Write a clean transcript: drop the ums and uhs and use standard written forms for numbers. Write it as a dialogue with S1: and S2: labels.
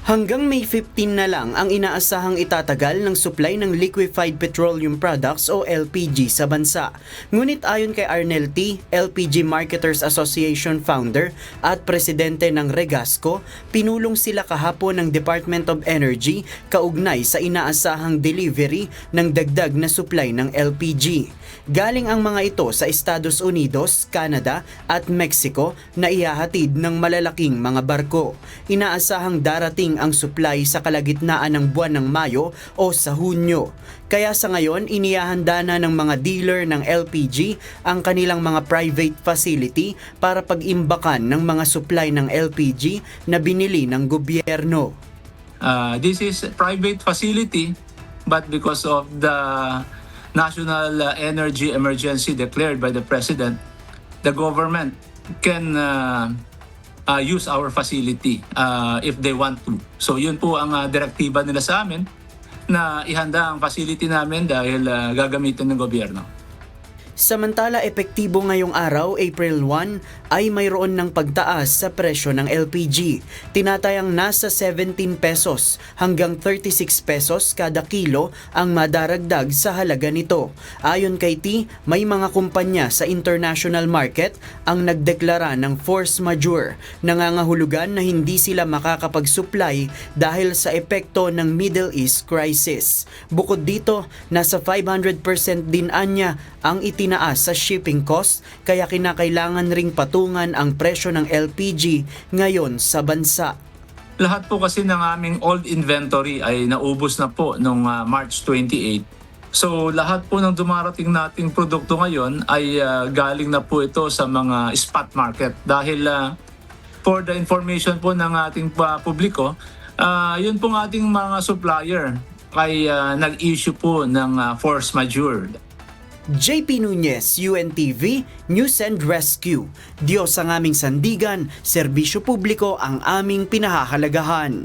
S1: Hanggang May 15 na lang ang inaasahang itatagal ng supply ng liquefied petroleum products o LPG sa bansa. Ngunit ayon kay Arnel T., LPG Marketers Association founder at presidente ng Regasco, pinulong sila kahapon ng Department of Energy kaugnay sa inaasahang delivery ng dagdag na supply ng LPG. Galing ang mga ito sa Estados Unidos, Canada at Mexico na ihahatid ng malalaking mga barko. Inaasahang darating ang supply sa kalagitnaan ng buwan ng Mayo o sa Hunyo. Kaya sa ngayon, inihahanda na ng mga dealer ng LPG ang kanilang mga private facility para pag-imbakan ng mga supply ng LPG na binili ng gobyerno.
S2: This is a private facility, but because of the national energy emergency declared by the President, the government can use our facility if they want to. So yun po ang direktiba nila sa amin na ihanda ang facility namin dahil gagamitin ng gobyerno.
S1: Samantala, epektibo ngayong araw, April 1, ay mayroon ng pagtaas sa presyo ng LPG. Tinatayang nasa 17 pesos hanggang 36 pesos kada kilo ang madaragdag sa halaga nito. Ayon kay T, may mga kumpanya sa international market ang nagdeklara ng force majeure, nangangahulugan na hindi sila makakapag-supply dahil sa epekto ng Middle East crisis. Bukod dito, nasa 500% din anya ang itinaas sa shipping cost, kaya kinakailangan ring patungan ang presyo ng LPG ngayon sa bansa.
S2: Lahat po kasi ng aming old inventory ay naubos na po noong March 28. So lahat po ng dumarating nating produkto ngayon ay galing na po ito sa mga spot market. Dahil for the information po ng ating publiko, yun pong ating mga supplier ay nag-issue po ng force majeure.
S1: JP Nunez, UNTV, News and Rescue. Diyos ang aming sandigan, serbisyo publiko ang aming pinahahalagahan.